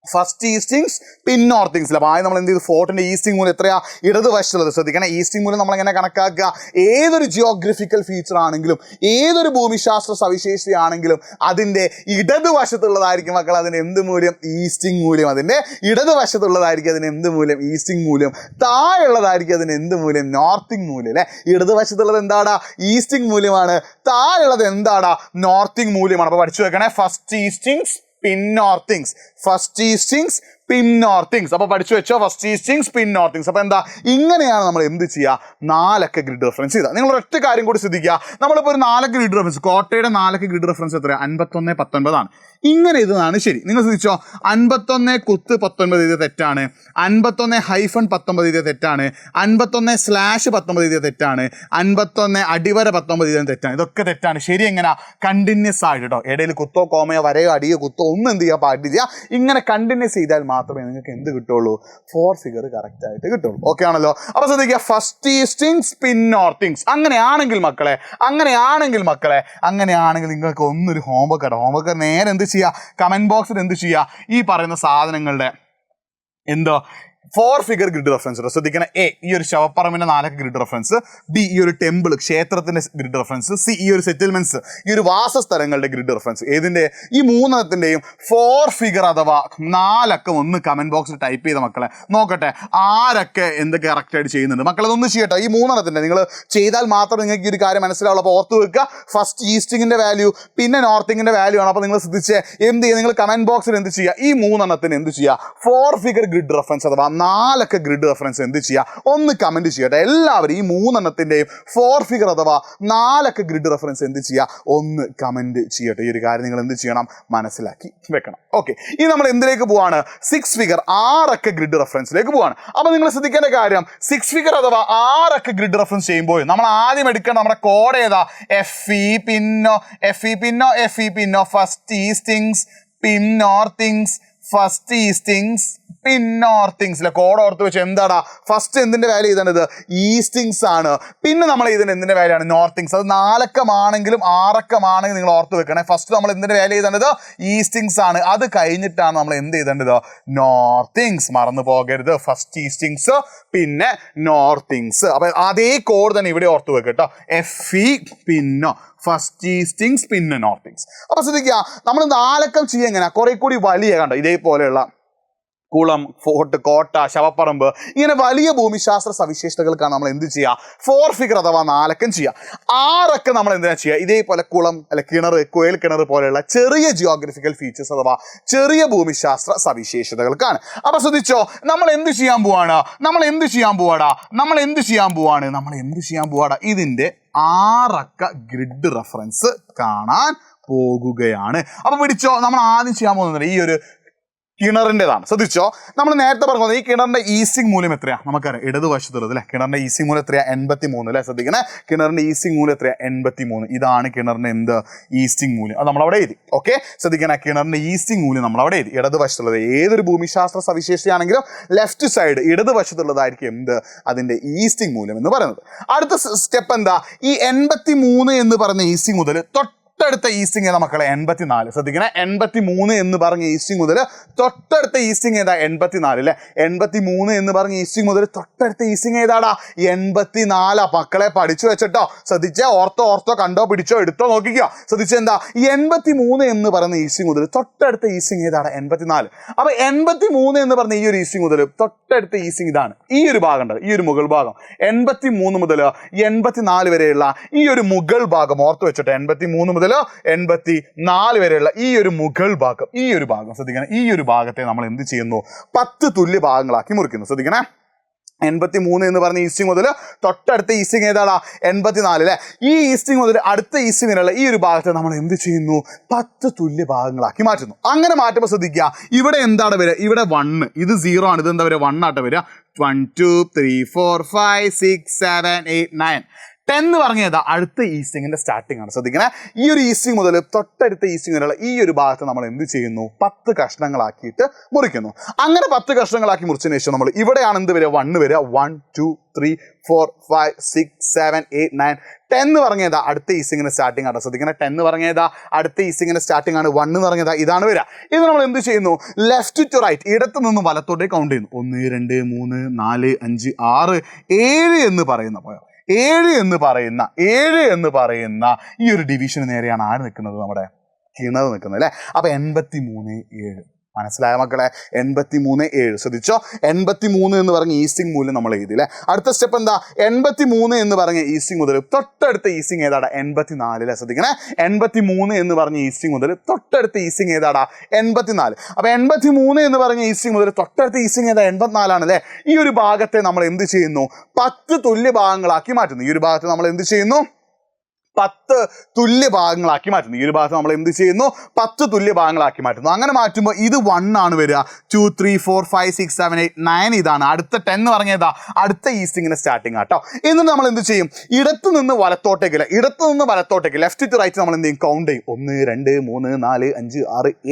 ഫസ്റ്റ് ഈസ്റ്റിങ്സ്, പിന്നെ നോർത്തിങ്സ്. അപ്പോൾ ആദ്യം നമ്മൾ എന്ത് ചെയ്തു? ഫോർട്ടിന്റെ ഈസ്റ്റിംഗ് മൂല്യം എത്രയാ? ഇടതുവശത്തുള്ളത്. ശ്രദ്ധിക്കണം, ഈസ്റ്റിംഗ് മൂല്യം നമ്മൾ എങ്ങനെ കണക്കാക്കുക? ഏതൊരു ജിയോഗ്രഫിക്കൽ ഫീച്ചർ ആണെങ്കിലും, ഏതൊരു ഭൂമിശാസ്ത്ര സവിശേഷതയാണെങ്കിലും അതിന്റെ ഇടതുവശത്തുള്ളതായിരിക്കും മക്കൾ അതിന് എന്ത് മൂല്യം? ഈസ്റ്റിംഗ് മൂല്യം. അതിന്റെ ഇടതുവശത്തുള്ളതായിരിക്കും അതിന് എന്ത് മൂല്യം? ഈസ്റ്റിംഗ് മൂല്യം. താഴെയുള്ളതായിരിക്കും അതിന് എന്ത് മൂല്യം? നോർത്തിങ് മൂല്യം അല്ലെ. ഇടതുവശത്തുള്ളത് എന്താടാ? ഈസ്റ്റിംഗ് മൂല്യമാണ്. താഴെയുള്ളത് എന്താടാ? നോർത്തിങ് മൂല്യമാണ്. അപ്പൊ പഠിച്ചു വെക്കണേ, ഫസ്റ്റ് ഈസ്റ്റിങ്സ്, പിൻ നോർത്തിങ്സ്. ഫസ്റ്റ് ഈസ്റ്റിങ്സ്, പിൻ നോർത്തിങ്സ്. അപ്പൊ പഠിച്ചു വെച്ചോ, ഫസ്റ്റ് ഈസ്റ്റിങ്സ്, പിൻ നോർത്തിങ്സ്. അപ്പൊ എന്താ? ഇങ്ങനെയാണ് നമ്മൾ എന്ത് ചെയ്യുക? 4 ഗ്രിഡ് റെഫറൻസ് ചെയ്താൽ. നിങ്ങൾ ഒറ്റ കാര്യം കൂടി ശ്രദ്ധിക്കുക. നമ്മളിപ്പോൾ ഒരു 4 ഗ്രിഡ് റെഫറൻസ്, കോട്ടയുടെ 4 ഗ്രിഡ് റെഫറൻസ് എത്രയാണ്? 51, 19 ആണ്. ഇങ്ങനെ ഇതാണ് ശരി. നിങ്ങൾ ശ്രദ്ധിച്ചോ, 51-19 ഇത് തെറ്റാണ്, 51-19 ഇത് തെറ്റാണ്, 51/19 ഇത് തെറ്റാണ്, 51 ഇത് തെറ്റാണ്. ഇതൊക്കെ തെറ്റാണ്. ശരി എങ്ങനെയാ? കണ്ടിന്യൂസ് ആയിട്ട് കേട്ടോ. ഇടയിൽ കുത്തോ കോമയോ വരയോ അടിയോ കുത്തോ ഒന്നും എന്ത് ചെയ്യാൻ പാടില്ല. ഇങ്ങനെ കണ്ടിന്യൂസ് ചെയ്താൽ മാത്രമേ നിങ്ങൾക്ക് എന്ത് കിട്ടുള്ളൂ? 4 ഫിഗർ കറക്റ്റ് ആയിട്ട് കിട്ടുള്ളൂ. ഓക്കെ ആണല്ലോ. അപ്പൊ ശ്രദ്ധിക്കുക, ഫസ്റ്റ് ഈസ്റ്റിങ്സ്, പിൻ നോർത്തിങ്സ്. അങ്ങനെയാണെങ്കിൽ മക്കളെ നിങ്ങൾക്ക് ഒന്നൊരു ഹോംവർക്ക് നേരെ എന്ത് ചെയ്യുക? കമന്റ് ബോക്സിൽ എന്ത് ചെയ്യുക? ഈ പറയുന്ന സാധനങ്ങളുടെ 4 ഫിഗർ ഗ്രിഡ് റെഫറൻസ്. ശ്രദ്ധിക്കണം, എ ഈ ഒരു ശവപ്പറമ്പിന്റെ 4 ഗ്രിഡ് റെഫറൻസ്, ബി ഈ ഒരു ടെമ്പിൾ ക്ഷേത്രത്തിന്റെ ഗ്രിഡ് റെഫറൻസ്, സി ഈ ഒരു സെറ്റിൽമെന്റ്സ് ഈ ഒരു വാസസ്ഥലങ്ങളുടെ ഗ്രിഡ് റെഫറൻസ്. ഏതിന്റെ? ഈ 3 4 ഫിഗർ അഥവാ 4 അക്കം ഒന്ന് കമന്റ് ബോക്സിൽ ടൈപ്പ് ചെയ്ത മക്കളെ നോക്കട്ടെ ആരൊക്കെ എന്തൊക്കെ കറക്റ്റ് ആയിട്ട് ചെയ്യുന്നുണ്ട്. മക്കളെ ഒന്ന് ചെയ്യട്ടോ. ഈ 3 നിങ്ങൾ ചെയ്താൽ മാത്രം നിങ്ങൾക്ക് ഈ ഒരു കാര്യം മനസ്സിലാവുള്ളൂ. അപ്പോൾ ഓർത്ത് വെക്കുക, ഫസ്റ്റ് ഈസ്റ്റിങ്ങിന്റെ വാല്യൂ, പിന്നെ നോർത്തിങ്ങിന്റെ വാല്യൂ ആണ്. അപ്പോൾ നിങ്ങൾ ശ്രദ്ധിച്ച് എന്ത് ചെയ്യുക? നിങ്ങൾ കമന്റ് ബോക്സിൽ എന്ത് ചെയ്യുക? ഈ 3 എന്ത് ചെയ്യുക? 4 ഫിഗർ ഗ്രിഡ് റെഫറൻസ് അഥവാ 4 ഗ്രിഡ് റെഫറൻസ് എന്ത് ചെയ്യുക? ഒന്ന് കമന്റ് ചെയ്യട്ടെ എല്ലാവരും. ഈ 3 4 ഫിഗർ അഥവാ 4 ഗ്രിഡ് റെഫറൻസ് എന്ത് ചെയ്യുക? ഒന്ന് കമന്റ് ചെയ്യട്ടെ. ഈ ഒരു കാര്യം നിങ്ങൾ എന്ത് ചെയ്യണം? മനസ്സിലാക്കി വെക്കണം. ഓക്കെ, ഇനി നമ്മൾ എന്തിലേക്ക് പോവാണ്? 6 ഫിഗർ 6 ഗ്രിഡ് റെഫറൻസിലേക്ക് പോവാണ്. അപ്പൊ നിങ്ങൾ ശ്രദ്ധിക്കേണ്ട കാര്യം, 6 ഫിഗർ അഥവാ 6 ഗ്രിഡ് റെഫറൻസ് ചെയ്യുമ്പോൾ നമ്മൾ ആദ്യം എടുക്കേണ്ട നമ്മുടെ കോഡ് ഏതാ? FE പിന്നോ ഫസ്റ്റ് ഈസ്റ്റിങ്സ്, പിൻ നോർത്തിങ്സ്, ഫസ്റ്റ് ഈസ്റ്റിങ്സ്, പിൻ നോർത്തിങ്സിലെ കോഡ് ഓർത്ത് വെച്ച് എന്താടാ? ഫസ്റ്റ് എന്തിന്റെ വാല്യൂ ചെയ്തത്? ഈസ്റ്റിങ്സ് ആണ്. പിന്നെ നമ്മൾ ഇതിന് എന്തിന്റെ വാല്യൂ ആണ്? നോർത്തിങ്സ്. അത് 4 അക്കമാണെങ്കിലും 6 അക്കമാണെങ്കിലും നിങ്ങൾ ഓർത്ത് വെക്കണേ. ഫസ്റ്റ് നമ്മൾ എന്തിന്റെ വാല്യൂ ചെയ്തത്? ഈസ്റ്റിങ്സ് ആണ്. അത് കഴിഞ്ഞിട്ടാണ് നമ്മൾ എന്ത് ചെയ്തത്? നോർത്തിങ്സ്. മറന്നു പോകരുത്. ഫസ്റ്റ് ഈസ്റ്റിങ്സ്, പിന്നെ നോർത്തിങ്സ്. അപ്പൊ അതേ കോഡ് തന്നെ ഇവിടെ ഓർത്ത് വെക്കുക കേട്ടോ. FE പിന്നോ ഫസ്റ്റ് ഈസ്റ്റിങ്സ്, പിന്നെ നോർത്തിങ്സ്. അപ്പൊ ശ്രദ്ധിക്കുക, നമ്മൾ 4 അക്കം ചെയ്യുക എങ്ങനെയാ? കുറെ കൂടി വലിയ കണ്ടോ ഇതേപോലെയുള്ള കുളം, ഫോർട്ട്, കോട്ട, ശവപ്പറമ്പ്, ഇങ്ങനെ വലിയ ഭൂമിശാസ്ത്ര സവിശേഷതകൾക്കാണ് നമ്മൾ എന്ത് ചെയ്യുക, 4 ഫിഗർ അഥവാ 4 അക്കം ചെയ്യുക. 6 അക്കം നമ്മൾ എന്തിനാ ചെയ്യുക, ഇതേപോലെ കുളം അല്ലെ കിണർ, കുഴൽ കിണർ പോലെയുള്ള ചെറിയ ജിയോഗ്രഫിക്കൽ ഫീച്ചേഴ്സ് അഥവാ ചെറിയ ഭൂമിശാസ്ത്ര സവിശേഷതകൾക്കാണ്. അപ്പൊ ശ്രദ്ധിച്ചോ, നമ്മൾ എന്ത് ചെയ്യാൻ പോവാണ്, ഇതിന്റെ 6 അക്ക ഗ്രിഡ് റെഫറൻസ് കാണാൻ പോകുകയാണ്. അപ്പൊ പിടിച്ചോ, നമ്മൾ ആദ്യം ചെയ്യാൻ പോകുന്നത് ഈ ഒരു കിണറിൻ്റെതാണ്. ശ്രദ്ധിച്ചോ, നമ്മൾ നേരത്തെ പറഞ്ഞത് ഈ കിണറിന്റെ ഈസിംഗ് മൂല്യം എത്രയാണ് നമുക്കറിയാം, ഇടതുവശത്തുള്ളത് അല്ലെ. കിണറിന്റെ ഈസിംഗ് മൂല്യം എത്രയാ, 83 അല്ലെ. ശ്രദ്ധിക്കണേ, കിണറിന്റെ ഈസിംഗ് മൂല്യം എത്രയാ, 83. ഇതാണ് കിണറിന്റെ എന്ത് ഈസിംഗ് മൂല്യം, അത് നമ്മൾ അവിടെ എഴുതി. ഓക്കെ, ശ്രദ്ധിക്കണേ, കിണറിന്റെ ഈസിംഗ് മൂല്യം നമ്മൾ അവിടെ എഴുതി. ഇടതുവശത്തുള്ളത് ഏതൊരു ഭൂമിശാസ്ത്ര സവിശേഷതയാണെങ്കിലും ലെഫ്റ്റ് സൈഡ് ഇടതുവശത്തുള്ളതായിരിക്കും എന്ത്, അതിന്റെ ഈസിംഗ് മൂല്യം എന്ന് പറയുന്നത്. അടുത്ത സ്റ്റെപ്പ് എന്താ, ഈ 83 എന്ന് പറഞ്ഞ ഈസിംഗ് മുതൽ തൊട്ടടുത്ത ഈസ്റ്റിംഗ് ഏതാ മക്കളെ, 84. ശ്രദ്ധിക്കണേ, 83 എന്ന് പറഞ്ഞ ഈസ്റ്റിംഗ് മുതൽ തൊട്ടടുത്ത ഈസ്റ്റിംഗ് ഏതാ, 84 അല്ലെ. 83 എന്ന് പറഞ്ഞ ഈസ്റ്റിംഗ് മുതൽ തൊട്ടടുത്ത ഈസ്റ്റിംഗ് ഏതാടാ, 84. മക്കളെ പഠിച്ചു വെച്ചിട്ടോ, ശ്രദ്ധിച്ചേ, ഓർത്തോ കണ്ടോ പിടിച്ചോ എടുത്തോ നോക്കിക്കോ. ശ്രദ്ധിച്ചെന്താ, ഈ 83 എന്ന് പറയുന്ന ഈസ്റ്റിംഗ് മുതൽ തൊട്ടടുത്ത ഈസ്റ്റിംഗ് ഏതാണ്, 84. അപ്പൊ 83 എന്ന് പറഞ്ഞ ഈ ഒരു ഈസ്റ്റിംഗ് മുതൽ തൊട്ടടുത്ത ഈസ്റ്റിംഗ് ഇതാണ്, ഈ ഒരു ഭാഗം ഉണ്ട്, ഈ ഒരു മുകൾ ഭാഗം. 83 മുതൽ 84 വരെയുള്ള ഈ ഒരു മുകൾ ഭാഗം ഓർത്ത് വെച്ചിട്ട്, 83 മുതൽ 84 വരെയുള്ള ഈ ഒരു മുകൾ ഭാഗം, ഈ ഒരു ഭാഗം ശ്രദ്ധിക്കണം, ഈ ഒരു ഭാഗത്തെ നമ്മൾ എന്ത് ചെയ്യുന്നു, 10 തുല്യ ഭാഗങ്ങളാക്കി മുറിക്കുന്നു. ശ്രദ്ധിക്കണേ, 83 എന്ന് പറഞ്ഞ ഈസ്റ്റിംഗ് മുതൽ തൊട്ടടുത്ത ഈസ്റ്റിംഗ് ഏതാടാ, 84 അല്ലെ. ഈ ഈസ്റ്റിംഗ് മുതൽ അടുത്ത ഈസ്റ്റിംഗ് വരെയുള്ള ഈ ഒരു ഭാഗത്തെ നമ്മൾ എന്ത് ചെയ്യുന്നു, 10 തുല്യ ഭാഗങ്ങളാക്കി മാറ്റുന്നു. അങ്ങനെ മാറ്റുമ്പോൾ ശ്രദ്ധിക്കുക, ഇവിടെ എന്താണ് വരിക, ഇവിടെ 1, ഇത് 0 ആണ്, ഇത് എന്താ വരിക, 1 ആയിട്ട് വരിക. 1 2 3 4 5 6 7 8 9 10 എന്ന് പറഞ്ഞതാ അടുത്ത ഈസ്റ്റിങ്ങിന്റെ സ്റ്റാർട്ടിംഗ് ആണ്. ശ്രദ്ധിക്കണേ, ഈ ഒരു ഈസ്റ്റിംഗ് മുതൽ തൊട്ടടുത്ത ഈസ്റ്റിംഗ് വരെയുള്ള ഈ ഒരു ഭാഗത്ത് നമ്മൾ എന്ത് ചെയ്യുന്നു, 10 കഷ്ണങ്ങളാക്കിയിട്ട് മുറിക്കുന്നു. അങ്ങനെ 10 കഷ്ണങ്ങളാക്കി മുറിച്ചതിന് ശേഷം നമ്മൾ ഇവിടെയാണ് എന്ത് വരിക, 1 വരിക. 1 2 3 4 5 6 7 8 9 10 എന്ന് പറഞ്ഞതാ അടുത്ത ഈസ്റ്റിങ്ങിന്റെ സ്റ്റാർട്ടിംഗ് ആണ്. ശ്രദ്ധിക്കണേ, 10 എന്ന് പറഞ്ഞതാ അടുത്ത ഈസ്റ്റിങ്ങിന്റെ സ്റ്റാർട്ടിംഗ് ആണ്. 1 എന്ന് പറഞ്ഞതാ ഇതാണ് വരിക. ഇത് നമ്മൾ എന്ത് ചെയ്യുന്നു, ലെഫ്റ്റ് ടു റൈറ്റ്, ഇടത്ത് നിന്ന് വലത്തോട്ടേക്ക് കൗണ്ട് ചെയ്യുന്നു. 1 2 3 4 5 6 7 എന്ന് പറയുന്ന 7 എന്ന് പറയുന്ന ഈ ഒരു ഡിവിഷന് നേരെയാണ് ആര് നിൽക്കുന്നത്, നമ്മുടെ കിണർ നിൽക്കുന്നത് അല്ലേ. അപ്പൊ 83 7 മനസ്സിലായ മക്കളെ, 83 7 ശ്രദ്ധിച്ചോ. 83 എന്ന് പറഞ്ഞ ഈസ്റ്റിംഗ് മൂല്യം നമ്മൾ എഴുതി അല്ലേ. അടുത്ത സ്റ്റെപ്പ് എന്താ, 83 എന്ന് പറഞ്ഞ ഈസ്റ്റിംഗ് മുതൽ തൊട്ടടുത്ത ഈസ്റ്റിംഗ് ഏതാടാ, 84 അല്ലേ. ശ്രദ്ധിക്കണേ, 83 എന്ന് പറഞ്ഞ ഈസ്റ്റിംഗ് മുതൽ തൊട്ടടുത്ത ഈസ്റ്റിംഗ് ഏതാടാ, 84. അപ്പൊ 83 എന്ന് പറഞ്ഞ ഈസ്റ്റിംഗ് മുതൽ തൊട്ടടുത്ത ഈസ്റ്റിംഗ് ഏതാ, 84 ആണ് അല്ലേ. ഈ ഒരു ഭാഗത്തെ നമ്മൾ എന്ത് ചെയ്യുന്നു, 10 തുല്യ ഭാഗങ്ങളാക്കി മാറ്റുന്നു. ഈ ഒരു ഭാഗത്ത് നമ്മൾ എന്ത് ചെയ്യുന്നു, 10 തുല്യ ഭാഗങ്ങളാക്കി മാറ്റുന്നു. ഈ ഒരു ഭാഗത്ത് നമ്മൾ എന്ത് ചെയ്യുന്നു, 10 തുല്യ ഭാഗങ്ങളാക്കി മാറ്റുന്നു. അങ്ങനെ മാറ്റുമ്പോൾ ഇത് 1 ആണ് വരിക. 2 3 4 5 6 7 8 9 ഇതാണ് അടുത്ത 10 എന്ന് പറഞ്ഞതാ അടുത്ത ഈസ്റ്റിങ്ങിന്റെ സ്റ്റാർട്ടിങ് ആട്ടോ. എന്നിട്ട് നമ്മൾ എന്ത് ചെയ്യും, ഇടത്തു നിന്ന് വലത്തോട്ടേക്ക് ലെഫ്റ്റ് ടു റൈറ്റ് നമ്മൾ എന്ത് ചെയ്യും, കൗണ്ട് ചെയ്യും. 1 2 3 4 5 6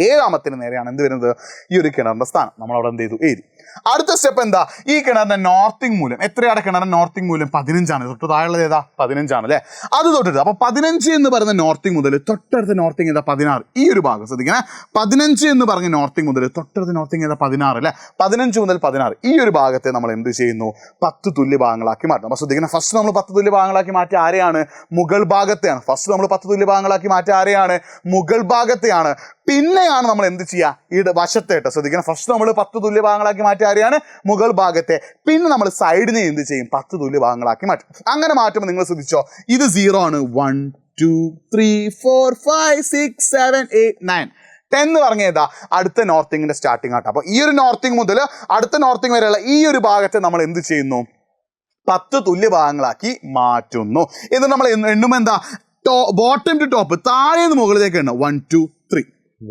7 നേരെയാണ് എന്ത് വരുന്നത്, ഈ ഒരു കിണറിന്റെ സ്ഥാനം നമ്മൾ അവിടെ എന്ത് ചെയ്തു, എഴുതി. അടുത്ത സ്റ്റെപ്പ് എന്താ, ഈ കിണറിന്റെ നോർത്തിങ് മൂല്യം എത്രയാണ്, കിണറിന്റെ നോർത്തിങ് മൂല്യം 15 ആണ്. തൊട്ട് താഴെയുള്ളത് ഏതാ, 15 ആണ് അല്ലേ. അത് തൊട്ടിട്ട് അപ്പൊ 15 എന്ന് പറയുന്ന നോർത്തിങ് മുതൽ തൊട്ടടുത്ത നോർത്തിങ് ഏതാ, 16. ഈ ഒരു ഭാഗം ശ്രദ്ധിക്കണേ, 15 എന്ന് പറഞ്ഞ നോർത്തിങ് മുതൽ തൊട്ടടുത്ത നോർത്തിങ് ഏതാ, 16 അല്ലേ. 15 മുതൽ 16 ഈ ഒരു ഭാഗത്തെ നമ്മൾ എന്ത് ചെയ്യുന്നു, 10 തുല്യ ഭാഗങ്ങളാക്കി മാറ്റണം. അപ്പൊ ശ്രദ്ധിക്കണം, ഫസ്റ്റ് നമ്മൾ 10 തുല്യ ഭാഗങ്ങളാക്കി മാറ്റി ആരെയാണ്, മുകൾ ഭാഗത്തെയാണ്. ഫസ്റ്റ് നമ്മൾ 10 തുല്യ ഭാഗങ്ങളാക്കി മാറ്റി ആരെയാണ്, മുകൾ ഭാഗത്തെയാണ്. പിന്നെയാണ് നമ്മൾ എന്ത് ചെയ്യുക, വശത്തേട്ട് ശ്രദ്ധിക്കണം, ഫസ്റ്റ് നമ്മൾ 10 തുല്യ ഭാഗങ്ങളാക്കി മാറ്റി ആരെയാണ്, മുകൾ ഭാഗത്തെ. പിന്നെ നമ്മൾ സൈഡിനെ എന്ത് ചെയ്യും, 10 തുല്യ ഭാഗങ്ങളാക്കി മാറ്റും. അങ്ങനെ മാറ്റുമ്പോൾ നിങ്ങൾ ശ്രദ്ധിച്ചോ, ഇത് 0 ആണ്. 1 2 3 4 5 6 7 8 9 10 എന്ന് പറഞ്ഞതാ അടുത്ത നോർത്തിങ്ങിന്റെ സ്റ്റാർട്ടിംഗ് ആട്ടോ. അപ്പൊ ഈ ഒരു നോർത്തിങ് മുതൽ അടുത്ത നോർത്തിങ് വരെയുള്ള ഈ ഒരു ഭാഗത്തെ നമ്മൾ എന്ത് ചെയ്യുന്നു, 10 തുല്യ ഭാഗങ്ങളാക്കി മാറ്റുന്നു. എന്നിട്ട് നമ്മൾ എണ്ണുമ്പോൾ എന്താ, ബോട്ടം ടു ടോപ്പ്, താഴെ നിന്ന് മുകളിലേക്ക് എണ്ണ. 1 2 3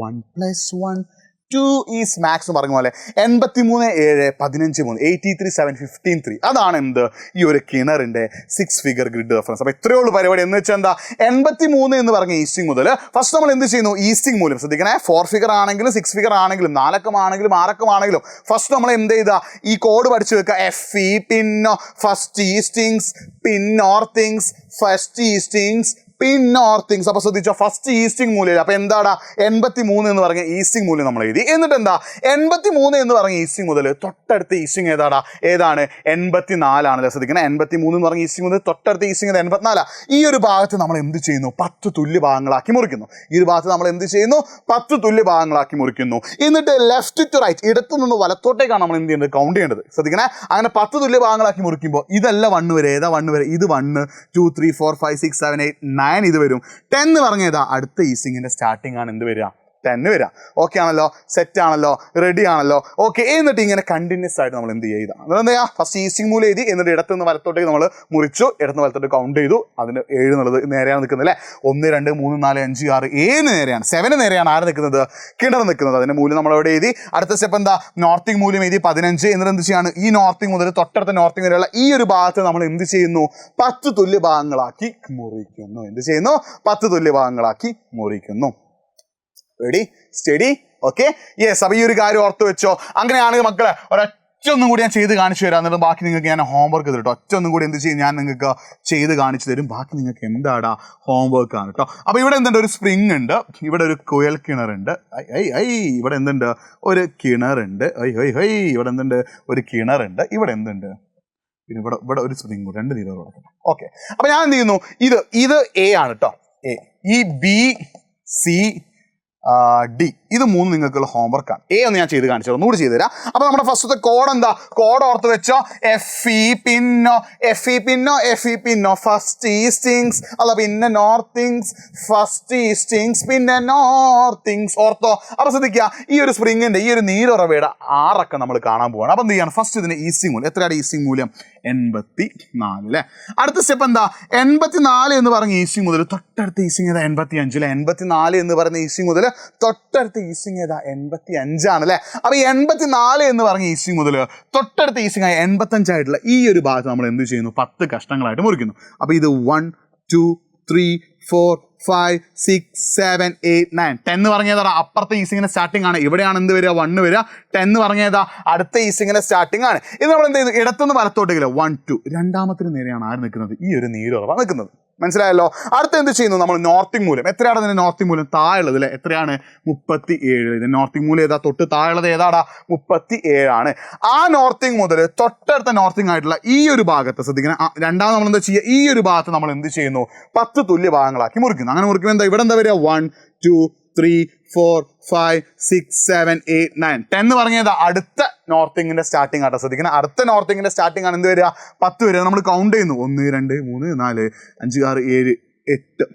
1 + 1 2 ഈസ് മാക്സ് എന്ന് പറഞ്ഞ പോലെ 83 7 15 3 83 7 15 3 അതാണ് എന്ത്, ഈ ഒരു കിണറിന്റെ 6 ഫിഗർ ഗ്രിഡ് റെഫറൻസ്. അപ്പൊ ഇത്രയേ ഉള്ളൂ പരിപാടി. എന്ന് വെച്ചാൽ എന്താ, 83 എന്ന് പറഞ്ഞ ഈസ്റ്റിംഗ് മുതൽ ഫസ്റ്റ് നമ്മൾ എന്ത് ചെയ്യുന്നു, ഈസ്റ്റിംഗ് മൂല്യം ശ്രദ്ധിക്കണേ, 4 ഫിഗർ ആണെങ്കിലും 6 ഫിഗർ ആണെങ്കിലും 4 അക്കം ആണെങ്കിലും 6 അക്കം ആണെങ്കിലും ഫസ്റ്റ് നമ്മൾ എന്ത് ചെയ്താ, ഈ കോഡ് പഠിച്ചു വെക്കുക. FE പിന്നോ ഫസ്റ്റ് ഈസ്റ്റിങ്സ്, പിൻ നോർത്തിങ്സ്, ഫസ്റ്റ് ഈസ്റ്റിങ്സ്, പിന്നെ നോർത്തിങ്സ്. അപ്പൊ ശ്രദ്ധിച്ചോ, ഫസ്റ്റ് ഈസ്റ്റിംഗ് മൂല്യം. അപ്പൊ എന്താടാ 83 എന്ന് പറഞ്ഞ ഈസ്റ്റിംഗ് മൂല്യം നമ്മൾ എഴുതി. എന്നിട്ട് എന്താ 83 എന്ന് പറഞ്ഞ ഈസ്റ്റിംഗ് മുതൽ തൊട്ടടുത്ത ഈസ്റ്റിംഗ് ഏതാണ് 84 ആണല്ലേ. ശ്രദ്ധിക്കണം, 83 എന്ന് പറഞ്ഞ ഈസ്റ്റിംഗ് മുതൽ തൊട്ടടുത്ത ഈസ്റ്റിംഗ് 84. ഈ ഒരു ഭാഗത്ത് നമ്മൾ എന്ത് ചെയ്യുന്നു? 10 തുല്യ ഭാഗങ്ങളാക്കി മുറിക്കുന്നു. ഈ ഒരു ഭാഗത്ത് നമ്മൾ എന്ത് ചെയ്യുന്നു? 10 തുല്യ ഭാഗങ്ങളാക്കി മുറിക്കുന്നു. എന്നിട്ട് ലെഫ്റ്റ് ടു റൈറ്റ്, ഇടത്തു നിന്ന് വലത്തോട്ടേക്കാണ് നമ്മൾ എന്ത് ചെയ്യേണ്ടത്? കൗണ്ട് ചെയ്യേണ്ടത്. ശ്രദ്ധിക്കണേ, അങ്ങനെ 10 തുല്യ ഭാഗങ്ങളാക്കി മുറിക്കുമ്പോൾ ഇതല്ല 1 വരെ. ഏതാ 1 വരെ? ഇത് 1 2 3 4 5 6 7 8 9 ഇത് വരും. 10 എന്ന് പറഞ്ഞ അടുത്ത ഈസ്റ്റിംഗിന്റെ സ്റ്റാർട്ടിംഗ് ആണ് എന്ത് വരിക? 10 വരാം. ഓക്കെ ആണല്ലോ, സെറ്റ് ആണല്ലോ, റെഡി ആണല്ലോ. ഓക്കെ, എന്നിട്ട് ഇങ്ങനെ കണ്ടിന്യൂസ് ആയിട്ട് നമ്മൾ എന്ത് ചെയ്താൽ എന്താ ചെയ്യുക? ഫസ്റ്റ് ഈസ്റ്റിംഗ് മൂല്യം എഴുതി, എന്നിട്ട് ഇടത്തുനിന്ന് വലത്തോട്ടേക്ക് നമ്മൾ മുറിച്ചു, ഇടത്തുനിന്ന് വലത്തോട്ട് കൗണ്ട് ചെയ്തു. അതിന് 7 എന്നുള്ളത് നേരെയാണ് നിൽക്കുന്നത് അല്ലേ. 1 2 3 4 5 6 7 നേരെയാണ്. 7 നേരെയാണ് ആര് നിൽക്കുന്നത്? കിണർ നിൽക്കുന്നത്. അതിന്റെ മൂല്യം നമ്മൾ എവിടെ എഴുതി? അടുത്ത സ്റ്റെപ്പ് എന്താ? നോർത്തിങ് മൂല്യം എഴുതി 15. എന്നിട്ട് എന്ത് ചെയ്യാണ്? ഈ നോർത്തിങ് മുതൽ തൊട്ടടുത്ത നോർത്തിങ് വരെയുള്ള ഈ ഒരു ഭാഗത്ത് നമ്മൾ എന്ത് ചെയ്യുന്നു? 10 തുല്യ ഭാഗങ്ങളാക്കി മുറിക്കുന്നു. എന്ത് ചെയ്യുന്നു? 10 തുല്യ ഭാഗങ്ങളാക്കി മുറിക്കുന്നു. Ready, study, okay, yes. അപ്പൊ ഈ ഒരു കാര്യം ഓർത്ത് വെച്ചോ. അങ്ങനെയാണെങ്കിൽ മക്കളെ ഒരൊറ്റൊന്നും കൂടി ഞാൻ ചെയ്ത് കാണിച്ചു തരാം. എന്നിട്ട് ബാക്കി നിങ്ങൾക്ക് ഞാൻ ഹോംവർക്ക് തരും കേട്ടോ. ഒറ്റൊന്നും കൂടി എന്ത് ചെയ്യും? ഞാൻ നിങ്ങൾക്ക് ചെയ്ത് കാണിച്ചു തരും. ബാക്കി നിങ്ങൾക്ക് എന്താടാ? ഹോംവർക്ക് ആണ് കേട്ടോ. അപ്പൊ ഇവിടെ എന്തുണ്ട്? ഒരു സ്പ്രിങ് ഉണ്ട്, ഇവിടെ ഒരു കുഴൽ കിണറുണ്ട്, ഇവിടെ എന്തുണ്ട്? ഒരു കിണറുണ്ട്, ഇവിടെ എന്തുണ്ട്? ഒരു കിണറുണ്ട്, ഇവിടെ എന്തുണ്ട്? പിന്നെ ഇവിടെ ഒരു സ്പ്രിങ്, 2 നീര് കൊടുക്കണം. ഓക്കെ, അപ്പൊ ഞാൻ എന്ത് ചെയ്യുന്നു? ഇത് എ ആണ് കേട്ടോ. എ. ഈ ബി സി ഡി ഇത് 3 നിങ്ങൾക്കുള്ള ഹോംവർക്കാണ്. എ ഒന്ന് ഞാൻ ചെയ്ത് കാണിച്ചു, ഒന്നുകൂടി ചെയ്തു തരാം. അപ്പൊ നമ്മുടെ ഫസ്റ്റത്തെ കോഡ് എന്താ? കോഡ് ഓർത്ത് വെച്ചോ. എഫ് ഇ പിന്നോ ഫസ്റ്റ് ഈസ്റ്റിങ്സ്, അല്ല പിന്നെ നോർത്തിങ്സ്, ഫസ്റ്റ് ഈസ്റ്റിങ്സ് പിന്നെ നോർത്തിങ്സ്. ഓർത്തോ? അപ്പൊ ശ്രദ്ധിക്കുക, ഈ ഒരു സ്പ്രിങ്ങിന്റെ ഈ ഒരു നീരുറവയുടെ 6 അക്കം നമ്മൾ കാണാൻ പോവാണ്. അപ്പൊ എന്ത് ചെയ്യണം? ഫസ്റ്റ് ഇതിന്റെ ഈസ്റ്റിംഗ് മൂല്യം എത്രയാണ്? ഈസ്റ്റിംഗ് മൂല്യം 84 അല്ലേ. അടുത്ത സ്റ്റെപ്പ് എന്താ? 84 എന്ന് പറഞ്ഞ ഈസ്റ്റിംഗ് മുതൽ തൊട്ടടുത്ത ഈസ്റ്റിംഗ് ഏതാ? 85 അല്ലെ. 84 എന്ന് പറയുന്ന ഈസ്റ്റിംഗ് മുതൽ തൊട്ടടുത്ത ഈസ്റ്റിംഗ് ഏതാ? 85 ആണല്ലേ. അപ്പൊ 84 എന്ന് പറഞ്ഞ ഈസ്റ്റിംഗ് മുതൽ തൊട്ടടുത്ത ഈസ്റ്റിംഗ് ആയ 85 ആയിട്ടുള്ള ഈ ഒരു ഭാഗത്ത് നമ്മൾ എന്ത് ചെയ്യുന്നു? 10 കഷ്ണങ്ങളായിട്ട് മുറിക്കുന്നു. അപ്പൊ ഇത് 1 2 3 4 5 6 7 8 9 10 എന്ന് പറഞ്ഞതാ അപ്പുറത്തെ ഈസ്റ്റിങ്ങിന്റെ സ്റ്റാർട്ടിംഗ് ആണ്. ഇവിടെയാണ് എന്ത് വരിക? 1 വരിക. 10 എന്ന് പറഞ്ഞതാ അടുത്ത ഈസ്റ്റിങ്ങിന്റെ സ്റ്റാർട്ടിംഗ് ആണ്. ഇത് നമ്മൾ എന്ത് ചെയ്യുന്നു? ഇടത്തുനിന്ന് വലത്തോട്ടേക്കില്ല 1 2 രണ്ടാമത്തിന് നേരെയാണ് ആര് നിൽക്കുന്നത്? ഈ ഒരു നീരുറവ നിൽക്കുന്നത്. മനസ്സിലായല്ലോ? അടുത്ത എന്ത് ചെയ്യുന്നു? നമ്മൾ നോർത്തിങ് മൂല്യം എത്രയാണ്? അതിന്റെ നോർത്തിങ് മൂല്യം താഴെയുള്ളത് അല്ലെ. എത്രയാണ്? 37. ഇത് നോർത്തിങ് മൂല്യം ഏതാ? തൊട്ട് താഴെയുള്ളത് ഏതാടാ? 37 ആണ്. ആ നോർത്തിങ് മുതൽ തൊട്ടടുത്ത നോർത്തിങ് ആയിട്ടുള്ള ഈ ഒരു ഭാഗത്ത് ശ്രദ്ധിക്കണം. രണ്ടാമത് നമ്മൾ എന്താ ചെയ്യുക? ഈ ഒരു ഭാഗത്ത് നമ്മൾ എന്ത് ചെയ്യുന്നു? 10 തുല്യ ഭാഗങ്ങളാക്കി മുറിക്കുന്നു. അങ്ങനെ മുറിക്കുമ്പോൾ എന്താ? ഇവിടെ എന്താ വരിക? 1 2 3 4 5 6 7 8 9 10 എന്ന് പറഞ്ഞത് അടുത്ത നോർത്തിങ്ങിന്റെ സ്റ്റാർട്ടിംഗ് ആട്ടോ. ശ്രദ്ധിക്കണം, അടുത്ത നോർത്തിങ്ങിന്റെ സ്റ്റാർട്ടിംഗ് ആണ് എന്ത് വരിക? 10 വരിക. നമ്മൾ കൗണ്ട് ചെയ്യുന്നു 1 2 3 4 5 6 7 8.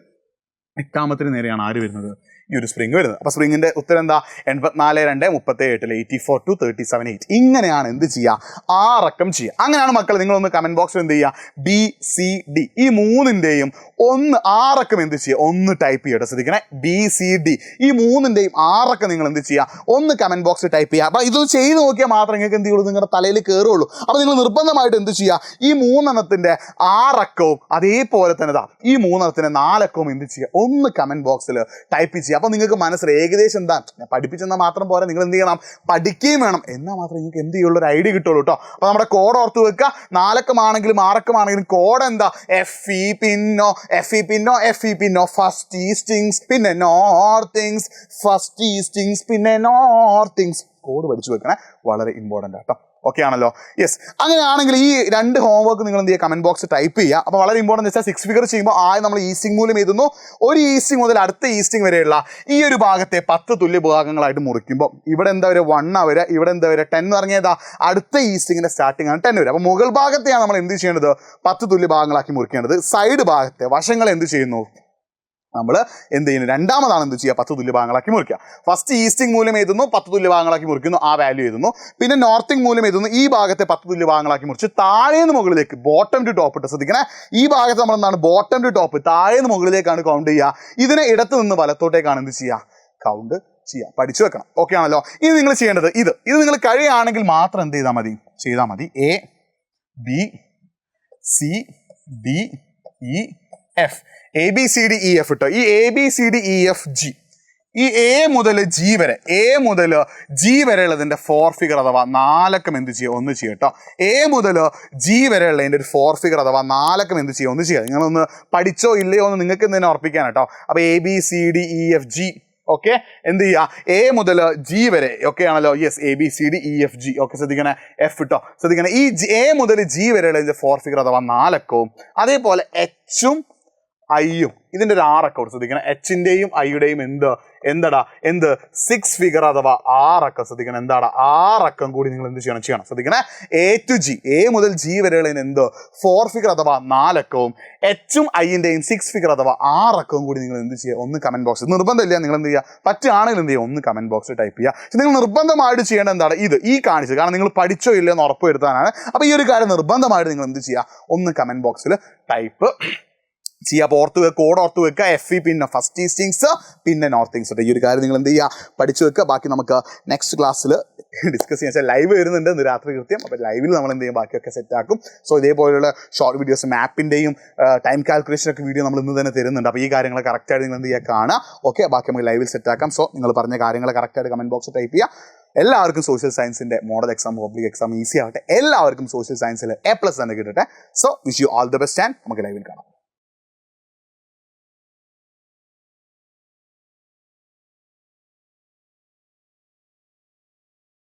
8ാമത്തിന് നേരെയാണ് ആര് വരുന്നത്? ഈ ഒരു സ്പ്രിങ് വരുന്നത്. അപ്പൊ സ്പ്രിങ്ങിന്റെ ഉത്തരം എന്താ? 84 2 38 84 to 37 8. ഇങ്ങനെയാണ് എന്ത് ചെയ്യുക? 6 അക്കം ചെയ്യുക. അങ്ങനെയാണ് മക്കൾ. നിങ്ങളൊന്ന് കമന്റ് ബോക്സിൽ എന്ത് ചെയ്യുക? ബി സി ഡി ഈ 3ന്റെയും 6 അക്കം എന്ത് ചെയ്യുക? ഒന്ന് ടൈപ്പ് ചെയ്യട്ടെ. ശ്രദ്ധിക്കണേ, ബി സി ഡി ഈ 3ന്റെയും 6 അക്കം നിങ്ങൾ എന്ത് ചെയ്യുക? ഒന്ന് കമന്റ് ബോക്സിൽ ടൈപ്പ് ചെയ്യുക. അപ്പൊ ഇതൊന്ന് ചെയ്ത് നോക്കിയാൽ മാത്രമേ നിങ്ങൾക്ക് എന്ത് ചെയ്യുള്ളൂ? നിങ്ങളുടെ തലയിൽ കയറുള്ളൂ. അപ്പൊ നിങ്ങൾ നിർബന്ധമായിട്ട് എന്ത് ചെയ്യുക? ഈ 3 6 അക്കവും അതേപോലെ തന്നെ ഈ 3 4 അക്കവും എന്ത് ചെയ്യുക? ഒന്ന് കമന്റ് ബോക്സിൽ ടൈപ്പ് ചെയ്യുക. അപ്പൊ നിങ്ങൾക്ക് മനസ്സിൽ ഏകദേശം എന്താ? പഠിപ്പിച്ചെന്നാൽ മാത്രം പോരാ, നിങ്ങൾ എന്ത് ചെയ്യണം? പഠിക്കുകയും വേണം. എന്നാൽ മാത്രമേ നിങ്ങൾക്ക് എന്ത് ചെയ്യുള്ളൂ? ഒരു ഐഡിയ കിട്ടുള്ളൂ കേട്ടോ. അപ്പൊ നമ്മുടെ കോഡ് ഓർത്ത് വെക്കുക. 4 അക്കമാണെങ്കിലും 6 അക്കമാണെങ്കിലും കോഡ് എന്താ? എഫ് ഇ പിന്നോ ഫസ്റ്റ് ഈസ്റ്റിങ്സ് പിന്നെ നോർത്തിങ്സ്, ഫസ്റ്റ് ഈസ്റ്റിങ്സ് പിന്നെ നോർത്തിങ്സ്. കോഡ് പഠിച്ചു വെക്കണേ, വളരെ ഇമ്പോർട്ടൻ്റ് ആട്ടോ. ഓക്കെ ആണല്ലോ? യെസ്. അങ്ങനെയാണെങ്കിൽ ഈ 2 ഹോംവർക്ക് നിങ്ങൾ എന്ത് ചെയ്യുക? കമന്റ് ബോക്സ് ടൈപ്പ് ചെയ്യുക. അപ്പോൾ വളരെ ഇമ്പോർട്ടൻ്റ് വെച്ചാൽ 6 ഫിഗർ ചെയ്യുമ്പോൾ ആദ്യം നമ്മൾ ഈസ്റ്റിംഗ് മൂല്യം എഴുതുന്നു. ഒരു ഈസ്റ്റിംഗ് മുതൽ അടുത്ത ഈസ്റ്റിംഗ് വരെയുള്ള ഈ ഒരു ഭാഗത്തെ 10 തുല്യ ഭാഗങ്ങളായിട്ട് മുറിക്കുമ്പോൾ ഇവിടെ എന്താ വരിക? 1 വരിക. ഇവിടെ എന്താ വരിക? 10 എന്ന് പറഞ്ഞതാ അടുത്ത ഈസ്റ്റിങ്ങിന്റെ സ്റ്റാർട്ടിംഗ് ആണ് 10 വരിക. അപ്പോൾ മുകൾ ഭാഗത്തെയാണ് നമ്മൾ എന്ത് ചെയ്യേണ്ടത്? 10 തുല്യ ഭാഗങ്ങളാക്കി മുറിക്കേണ്ടത്. സൈഡ് ഭാഗത്തെ വശങ്ങൾ എന്ത് ചെയ്യുന്നു? നമ്മൾ എന്ത് ചെയ്യുന്നു? രണ്ടാമതാണ് എന്ത് ചെയ്യുക? 10 തുല്യ ഭാഗങ്ങളാക്കി മുറിക്കുക. ഫസ്റ്റ് ഈസ്റ്റിംഗ് മൂല്യം എഴുതുന്നു, 10 തുല്യ ഭാഗങ്ങളാക്കി മുറിക്കുന്നു, ആ വാല്യൂ എഴുതുന്നു. പിന്നെ നോർത്തിങ് മൂല്യം എഴുതുന്നു, ഈ ഭാഗത്തെ 10 തുല്യ ഭാഗങ്ങളാക്കി മുറിച്ച് താഴേന്ന് മുകളിലേക്ക് ബോട്ടം ടു ടോപ്പ് ഇട്ട്. ശ്രദ്ധിക്കണേ, ഈ ഭാഗത്ത് നമ്മൾ എന്താണ്? ബോട്ടം ടു ടോപ്പ്, താഴേന്ന് മുകളിലേക്കാണ് കൗണ്ട് ചെയ്യുക. ഇതിനെ ഇടത്ത് നിന്ന് വലത്തോട്ടേക്കാണ് എന്ത് ചെയ്യുക? കൗണ്ട് ചെയ്യുക. പഠിച്ചു വെക്കണം. ഓക്കെ ആണല്ലോ? ഇനി നിങ്ങൾ ചെയ്യേണ്ടത് ഇത് നിങ്ങൾ കഴിയുകയാണെങ്കിൽ മാത്രം എന്ത് ചെയ്താൽ മതി. A B C D E F, A B C D E F ഇട്ടോ. ഈ A B C D E F G ഈ എ മുതൽ ജി വരെയുള്ളതിന്റെ 4 ഫിഗർ അഥവാ 4 അക്കം എന്ത് ചെയ്യുക, ഒന്ന് ചെയ്യുക കേട്ടോ. എ മുതൽ ജി വരെയുള്ളതിന്റെ ഒരു 4 ഫിഗർ അഥവാ 4 അക്കം എന്ത് ചെയ്യുക, ഒന്ന് ചെയ്യുക. നിങ്ങളൊന്ന് പഠിച്ചോ ഇല്ലയോ എന്ന് നിങ്ങൾക്ക് തന്നെ ഉറപ്പിക്കാൻ കേട്ടോ. അപ്പൊ ABCDEFG ഓക്കെ, എന്ത് ചെയ്യുക, എ മുതൽ ജി വരെ ഓക്കെ ആണല്ലോ. Yes, ABCDEFG okay. ശ്രദ്ധിക്കണേ, എഫ് ഇട്ടോ. ശ്രദ്ധിക്കണേ, ഈ എ മുതൽ ജി വരെയുള്ള 4 ഫിഗർ അഥവാ 4 അക്കവും അതേപോലെ എച്ചും ഐയും ഇതിന്റെ ഒരു 6 അക്കം. ശ്രദ്ധിക്കണം, എച്ചിന്റെയും ഐയുടെയും എന്ത് 6 ഫിഗർ അഥവാ 6 അക്കം. ശ്രദ്ധിക്കണം, എന്താണ് 6 അക്കം കൂടി നിങ്ങൾ എന്ത് ചെയ്യണം. ശ്രദ്ധിക്കണേ, എ ടു ജി, എ മുതൽ ജി വരെയുള്ള 4 ഫിഗർ അഥവാ 4 അക്കവും എച്ചും ഐന്റെയും 6 ഫിഗർ അഥവാ 6 അക്കവും കൂടി നിങ്ങൾ എന്ത് ചെയ്യുക, ഒന്ന് കമന്റ് ബോക്സ്. നിർബന്ധമില്ല, നിങ്ങൾ എന്ത് ചെയ്യുക, പറ്റുകയാണെങ്കിൽ എന്ത് ചെയ്യുക, ഒന്ന് കമന്റ് ബോക്സിൽ ടൈപ്പ് ചെയ്യുക. പക്ഷെ നിങ്ങൾ നിർബന്ധമായിട്ട് ചെയ്യേണ്ട എന്താണ്, ഈ കാണിച്ചത്, കാരണം നിങ്ങൾ പഠിച്ചോ ഇല്ലയോ എന്ന് ഉറപ്പ് വരുത്താനാണ്. അപ്പൊ ഈ ഒരു കാര്യം നിർബന്ധമായിട്ട് നിങ്ങൾ എന്ത് ചെയ്യുക, ഒന്ന് കമന്റ് ബോക്സിൽ ടൈപ്പ് ചെയ്യുക. അപ്പോൾ കോഡ് ഓർത്ത് വെക്കുക, FE പിന്നെ ഫസ്റ്റ് ഈസ്റ്റിങ്സ് പിന്നെ നോർത്തിങ്സ്. ഈ ഒരു കാര്യം നിങ്ങൾ എന്ത് ചെയ്യുക, പഠിച്ചു വെക്കുക. ബാക്കി നമുക്ക് നെക്സ്റ്റ് ക്ലാസ്സിൽ ഡിസ്കസ് ചെയ്യാൻ ലൈവ് വരുന്നുണ്ട് ഇന്ന് രാത്രി കൃത്യം. അപ്പോൾ ലൈവിൽ നമ്മൾ എന്ത് ചെയ്യും, ബാക്കിയൊക്കെ സെറ്റ് ആക്കും. സോ ഇതേപോലെയുള്ള ഷോർട്ട് വീഡിയോസ്, മാപ്പിൻ്റെയും ടൈം കാൽക്കുലേഷനൊക്കെ വീഡിയോ നമ്മൾ ഇന്ന് തന്നെ തരുന്നുണ്ട്. അപ്പോൾ ഈ കാര്യങ്ങൾ കറക്റ്റായിട്ട് നിങ്ങൾ എന്ത് ചെയ്യുക, കാണുക. ഓക്കെ, ബാക്കി നമുക്ക് ലൈവിൽ സെറ്റ് ആക്കാം. സോ നിങ്ങൾ പറഞ്ഞ കാര്യങ്ങൾ കറക്റ്റായിട്ട് കമൻറ്റ് ബോക്സിൽ ടൈപ്പ് ചെയ്യുക. എല്ലാവർക്കും സോഷ്യൽ സയൻസിൻ്റെ model exam, public exam easy ആവട്ടെ. എല്ലാവർക്കും സോഷ്യൽ സയൻസിൽ A+ തന്നെ കിട്ടട്ടെ. So wish you all the best and നമുക്ക് ലൈവിൽ കാണാം.